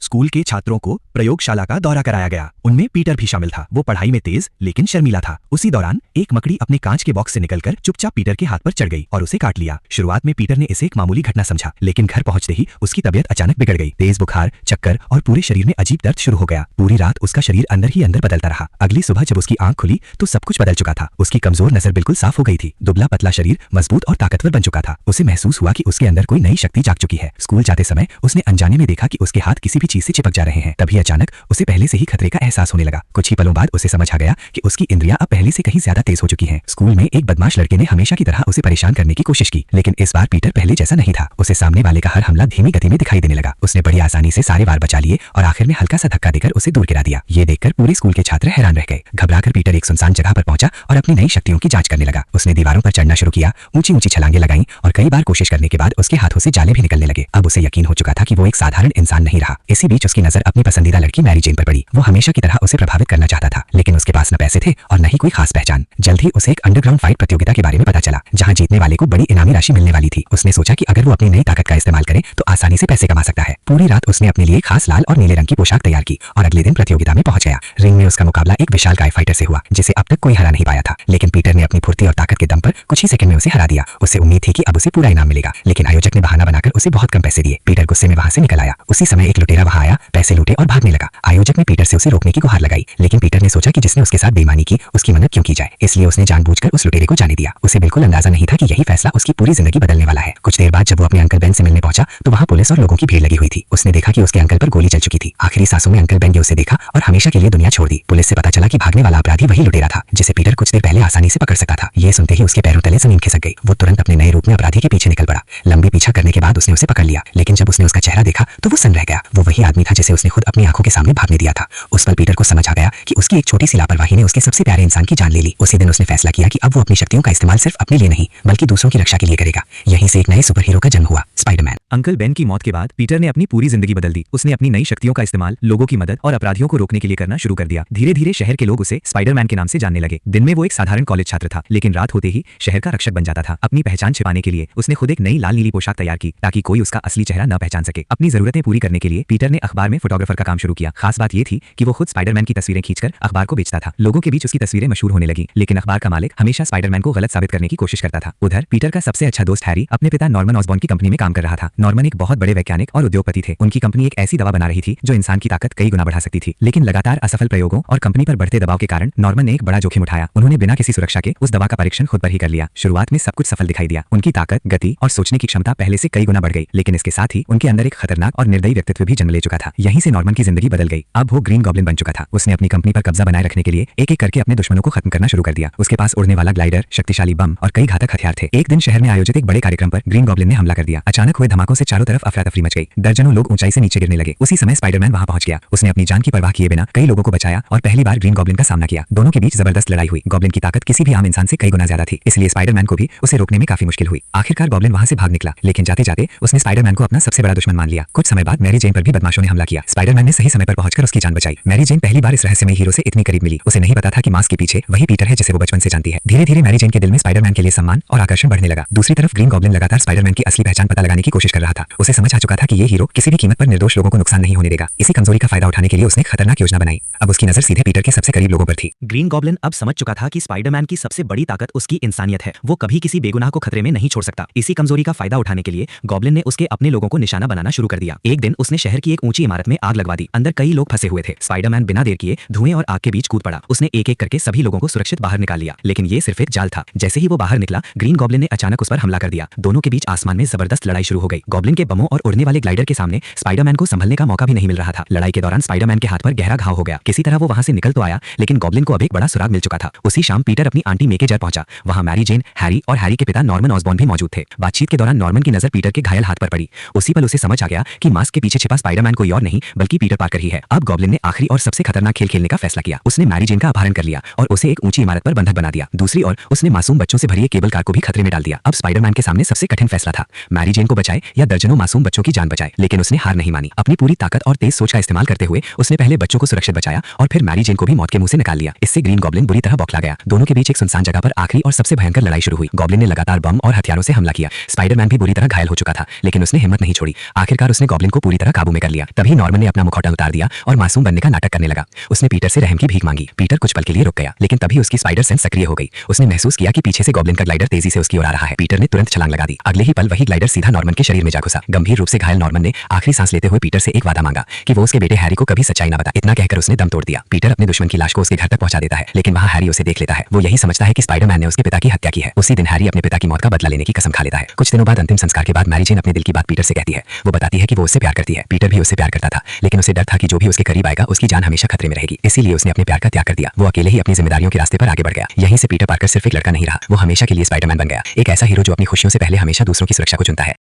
School के छात्रों को प्रयोगशाला का दौरा कराया गया। उनमें पीटर भी शामिल था। वो पढ़ाई में तेज लेकिन शर्मीला था। उसी दौरान एक मकड़ी अपने कांच के बॉक्स से निकलकर चुपचाप पीटर के हाथ पर चढ़ गई और उसे काट लिया। शुरुआत में पीटर ने इसे एक मामूली घटना समझा, लेकिन घर पहुंचते ही उसकी तबीयत अचानक बिगड़ गई। तेज बुखार, चक्कर और पूरे शरीर में अजीब दर्द शुरू हो गया। पूरी रात उसका शरीर अंदर ही अंदर बदलता रहा। अगली सुबह जब उसकी आंख खुली तो सब कुछ बदल चुका था। उसकी कमजोर नजर बिल्कुल साफ हो गई थी। दुबला पतला शरीर मजबूत और ताकतवर बन चुका था। उसे महसूस हुआ कि उसके अंदर कोई नई शक्ति जाग चुकी है। स्कूल जाते समय उसने अनजाने में देखा कि उसके हाथ किसी भी चीज से चिपक जा रहे हैं। तभी अचानक उसे पहले से ही खतरे का एहसास होने लगा। कुछ ही पलों बाद उसे समझ आ गया कि उसकी इंद्रियां अब पहले से कहीं ज्यादा तेज हो चुकी हैं। स्कूल में एक बदमाश लड़के ने हमेशा की तरह उसे परेशान करने की कोशिश की, लेकिन इस बार पीटर पहले जैसा नहीं था। उसे सामने वाले का हर हमला धीमी गति में दिखाई देने लगा। उसने बड़ी आसानी से सारे वार बचा लिए और आखिर में हल्का सा धक्का देकर उसे दूर गिरा दिया। ये देखकर पूरे स्कूल के छात्र हैरान रह गए। घबराकर पीटर एक सुनसान जगह पर पहुंचा और अपनी नई शक्तियों की जांच करने लगा। उसने दीवारों पर चढ़ना शुरू किया, ऊंची ऊंची छलांगे लगाई और कई बार कोशिश करने के बाद उसके हाथों से जाले भी निकलने लगे। अब उसे यकीन हो चुका था कि वो एक साधारण इंसान नहीं रहा। इसी बीच उसकी नजर अपनी पसंदीदा लड़की मैरी जेन पर पड़ी। वो हमेशा की तरह उसे प्रभावित करना चाहता था, लेकिन उसके पास न पैसे थे और न ही कोई खास पहचान। जल्द ही उसे एक अंडरग्राउंड फाइट प्रतियोगिता के बारे में पता चला, जहां जीतने वाले को बड़ी इनामी राशि मिलने वाली थी। उसने सोचा कि अगर वो अपनी नई ताकत का इस्तेमाल करे तो आसानी से पैसे कमा सकता है। पूरी रात उसने अपने लिए खास लाल और नीले रंग की पोशाक तैयार की और अगले दिन प्रतियोगिता में पहुंच गया। रिंग में उसका मुकाबला एक विशालकाय फाइटर से हुआ, जिसे अब तक कोई हरा नहीं पाया था। लेकिन पीटर ने अपनी फुर्ती और ताकत के दम पर कुछ ही सेकंड में उसे हरा दिया। उसे उम्मीद थी कि अब उसे पूरा इनाम मिलेगा, लेकिन आयोजक ने बहाना बनाकर उसे बहुत कम पैसे दिए। पीटर गुस्से में वहां से निकल आया। उसी समय एक लुटेरा वहां आया, पैसे लूटे और भागने लगा। आयोजक ने पीटर से उसे रोकने की गुहार लगाई, लेकिन पीटर ने सोचा कि जिसने उसके साथ बेईमानी की उसकी मदद क्यों की जाए, इसलिए उसने जानबूझकर उस लुटेरे को जाने दिया। उसे बिल्कुल अंदाजा नहीं था कि यही फैसला उसकी पूरी जिंदगी बदलने वाला है। कुछ देर बाद जब वो अपने अंकल बेन से मिलने पहुंचा तो वहां पुलिस और लोगों की भीड़ लगी हुई थी। उसने देखा कि उसके अंकल पर गोली चल चुकी थी। आखिरी सांसों में अंकल बेन ने उसे देखा और हमेशा के लिए दुनिया छोड़ दी। पुलिस से पता चला कि भागने वाला अपराधी वही लुटेरा था जिसे पीटर कुछ देर पहले आसानी से पकड़ सकता था। ये सुनते ही उसके पैरों तले जमीन खिसक गई। वो तुरंत अपने नए रूप में अपराधी के पीछे निकल पड़ा। लंबी पीछा करने के बाद उसने उसे पकड़ लिया, लेकिन जब उसने उसका चेहरा देखा तो वो सन्न रह गया। वो वही आदमी था जिसे उसने खुद अपनी आंखों के सामने भागने दिया था। उस पल पीटर को समझ आ गया कि उसकी एक छोटी सी लापरवाही ने उसके सबसे प्यारे इंसान की जान ले ली। उसी दिन उसने फैसला किया कि अब वो अपनी शक्तियों का इस्तेमाल सिर्फ अपने लिए नहीं बल्कि दूसरों की रक्षा के लिए करेगा। यहीं से एक नए सुपर हीरो का जन्म हुआ, स्पाइडरमैन। अंकल बेन की मौत के बाद पीटर ने अपनी पूरी जिंदगी बदल दी। उसने अपनी नई शक्तियों का इस्तेमाल लोगों की मदद और अपराधियों को रोकने के लिए करना शुरू कर दिया। धीरे धीरे शहर के लोग उसे स्पाइडरमैन के नाम से जानने लगे। दिन में वो एक साधारण कॉलेज छात्र था, लेकिन रात होते ही शहर का रक्षक बन जाता था। अपनी पहचान छिपाने के लिए उसने खुद एक नई लाल नीली पोशाक तैयार की ताकि कोई उसका असली चेहरा न पहचान सके। अपनी जरूरतें पूरी करने के लिए पीटर ने अखबार में फोटोग्राफर का काम शुरू किया। खास बात ये थी कि वो खुद स्पाइडरमैन की तस्वीरें खींचकर अखबार को बेचता था। लोगों के बीच उसकी तस्वीरें मशहूर होने लगी, लेकिन अखबार का मालिक हमेशा स्पाइडरमैन को गलत साबित करने की कोशिश करता था। उधर पीटर का सबसे अच्छा दोस्त हैरी अपने पिता नॉर्मन ऑसबॉर्न की कंपनी में काम कर रहा था। नॉर्मन एक बहुत बड़े वैज्ञानिक और उद्योगपति थे। उनकी कंपनी एक ऐसी दवा बना रही थी जो इंसान की ताकत कई गुना बढ़ा सकती थी, लेकिन लगातार असफल प्रयोगों और कंपनी पर बढ़ते दबाव के कारण नॉर्मन ने एक बड़ा जोखिम उठाया। उन्होंने बिना किसी सुरक्षा के उस दवा का परीक्षण खुद पर ही कर लिया। शुरुआत में सब कुछ सफल दिखाई दिया। उनकी ताकत, गति और सोचने की क्षमता पहले से कई गुना बढ़ गई, लेकिन इसके साथ ही उनके अंदर एक खतरनाक और निर्दयी व्यक्तित्व भी जन्म ले चुका था। यहीं से नॉर्मन की जिंदगी बदल गई। अब वो ग्रीन गॉब्लिन बन चुका था। उसने अपनी कंपनी पर कब्जा बनाए रखने के लिए एक एक करके अपने दुश्मनों को खत्म करना शुरू कर दिया। उसके पास उड़ने वाला ग्लाइडर, शक्तिशाली बम और कई घातक हथियार थे। एक दिन शहर में आयोजित एक बड़े कार्यक्रम पर ग्रीन गॉब्लिन ने हमला कर दिया। अचानक हुए धमाकों से चारों तरफ अफरा तफरी मच गई। दर्जनों लोग ऊंचाई से नीचे गिरने लगे। उसी समय स्पाइडरमैन वहां पहुंच गया। उसने अपनी जान की परवाह किए बिना कई लोगों को बचाया और पहली बार ग्रीन गॉब्लिन का सामना किया। दोनों के बीच जबरदस्त लड़ाई हुई। गॉब्लिन की ताकत किसी भी आम इंसान से कई गुना ज्यादा थी, इसलिए स्पाइडरमैन को भी उसे रोकने में काफी मुश्किल हुई। आखिरकार गॉब्लिन वहां से भाग निकला, लेकिन जाते जाते उसने स्पाइडरमैन को अपना सबसे बड़ा दुश्मन मान लिया। कुछ समय बाद मैरी जेन पर भी बदमाशों ने हमला किया। स्पाइडरमैन ने सही समय पर पहुंचकर उसकी जान बचाई। मैरी जेन पहली बार इस रहस्यमय हीरो से इतनी करीब मिली। उसे नहीं पता था कि मास्क के पीछे वही पीटर है जिसे वो बचपन से जानती है। धीरे धीरे मैरी जेन के दिल में स्पाइडरमैन के लिए सम्मान और आकर्षण बढ़ने लगा। दूसरी तरफ ग्रीन गॉब्लिन लगातार स्पाइडरमैन की असली पहचान पता लगाने की कोशिश कर रहा था। उसे समझ आ चुका था कि ये हीरो किसी भी कीमत पर निर्दोष लोगों को नुकसान नहीं होने देगा। इसी कमजोरी का फायदा उठाने के लिए उसने खतरनाक योजना बनाई। अब उसकी नजर सीधे पीटर के सबसे करीब लोगों पर थी। ग्रीन गॉब्लिन अब समझ चुका था कि स्पाइडरमैन की सबसे बड़ी ताकत उसकी इंसानियत है। वो कभी किसी बेगुनाह को खतरे में नहीं छोड़ सकता। इसी कमजोरी का फायदा उठाने के लिए गॉब्लिन ने उसके अपने लोगों को निशाना बनाना शुरू कर दिया। एक दिन उसने शहर की एक ऊंची इमारत में आग लगवा दी। अंदर कई लोग फंसे हुए थे। स्पाइडरमैन बिना देर किए धुएं और आग के बीच कूद पड़ा। उसने एक एक करके सभी लोगों को सुरक्षित बाहर निकाल लिया, लेकिन ये सिर्फ एक जाल था। जैसे ही वो बाहर निकला, ग्रीन गॉब्लिन ने अचानक उस पर हमला कर दिया। दोनों के बीच आसमान में जबरदस्त लड़ाई शुरू हो गई। गॉब्लिन के बमों और उड़ने वाले ग्लाइडर के सामने स्पाइडरमैन को संभलने का मौका भी नहीं मिल रहा था। लड़ाई के दौरान स्पाइडरमैन के हाथ पर गहरा घाव हो गया। किसी तरह वो वहां से निकल तो आया, लेकिन गॉब्लिन को अब एक बड़ा सुराग मिल चुका था। उसी शाम पीटर अपनी आंटी मे के घर पहुंचा। वहां मैरी जेन, हैरी और हैरी के पिता नॉर्मन ऑसबॉर्न भी मौजूद थे। बातचीत के दौरान नॉर्मन की नजर पीटर के घायल हाथ पर पड़ी। उसी पल उसे समझ आ गया कि मास्क के पीछे छिपा स्पाइडरमैन कोई और नहीं बल्कि पीटर पार्कर ही है। अब गॉब्लिन ने आखिरी और सबसे खतरनाक खेल खेलने का फैसला किया। उसने मैरी जेन का अपहरण कर लिया और उसे एक ऊंची इमारत पर बंधक बना दिया। दूसरी ओर उसने मासूम बच्चों से भरी एक केबल कार को भी खतरे में डाल दिया। अब स्पाइडरमैन के सामने सबसे कठिन फैसला था, मैरी जेन को बचाए या दर्जनों मासूम बच्चों की जान बचाए। लेकिन उसने हार नहीं मानी। अपनी पूरी ताकत और तेज सोच का इस्तेमाल करते हुए उसने पहले बच्चों को सुरक्षित बचाया और फिर मैरी जेन को भी मौत के मुंह से निकाल लिया। इससे ग्रीन गॉब्लिन बुरी तरह बौखला गया। दोनों के बीच एक सुनसान जगह पर आखिरी और सबसे भयंकर लड़ाई शुरू हुई। गॉब्लिन ने लगातार बम और हथियारों से हमला किया। स्पाइडरमैन भी बुरी तरह घायल हो चुका था, लेकिन उसने हिम्मत नहीं छोड़ी। आखिरकार उसने गॉब्लिन को पूरी तरह काबू में कर लिया। दिया। तभी नॉर्मन ने अपना मुखौटा उतार दिया और मासूम बनने का नाटक करने लगा। उसने पीटर से रहम की भीख मांगी। पीटर कुछ पल के लिए रुक गया, लेकिन तभी उसकी स्पाइडर सेंस सक्रिय हो गई। उसने महसूस किया कि पीछे से गॉब्लिन का ग्लाइडर तेजी से उसकी ओर आ रहा है। पीटर ने तुरंत छलांग लगा दी। अगले ही पल वही ग्लाइडर सीधा नॉर्मन के शरीर में जा घुसा। गंभीर रूप से घायल नॉर्मन ने आखिरी सांस लेते हुए पीटर से एक वादा मांगा कि वो उसके बेटे हैरी को कभी सच्चाई ना बताए। इतना कहकर उसने दम तोड़ दिया। पीटर अपने दुश्मन की लाश को उसके घर तक पहुंचा देता है, लेकिन वहां हैरी उसे देख लेता है। वो यही समझता है कि स्पाइडरमैन ने उसके पिता की हत्या की है। उसी दिन हैरी अपने पिता की मौत का बदला लेने की कसम खा लेता है। कुछ दिनों बाद अंतिम संस्कार के बाद मैरी जेन अपने दिल की बात पीटर से कहती है। वो बताती है कि वो उससे प्यार करती है। पीटर भी उससे प्यार करता था, लेकिन उसे डर था कि जो भी उसके करीब आएगा उसकी जान हमेशा खतरे में रहेगी। इसीलिए उसने अपने प्यार का त्याग कर दिया। वो अकेले ही अपनी जिम्मेदारियों के रास्ते पर आगे बढ़ गया। यहीं से पीटर पार्कर सिर्फ एक लड़का नहीं रहा, वो हमेशा के लिए स्पाइडरमैन बन गया। एक ऐसा हीरो जो अपनी खुशियों से पहले हमेशा दूसरों की सुरक्षा को चुनता है।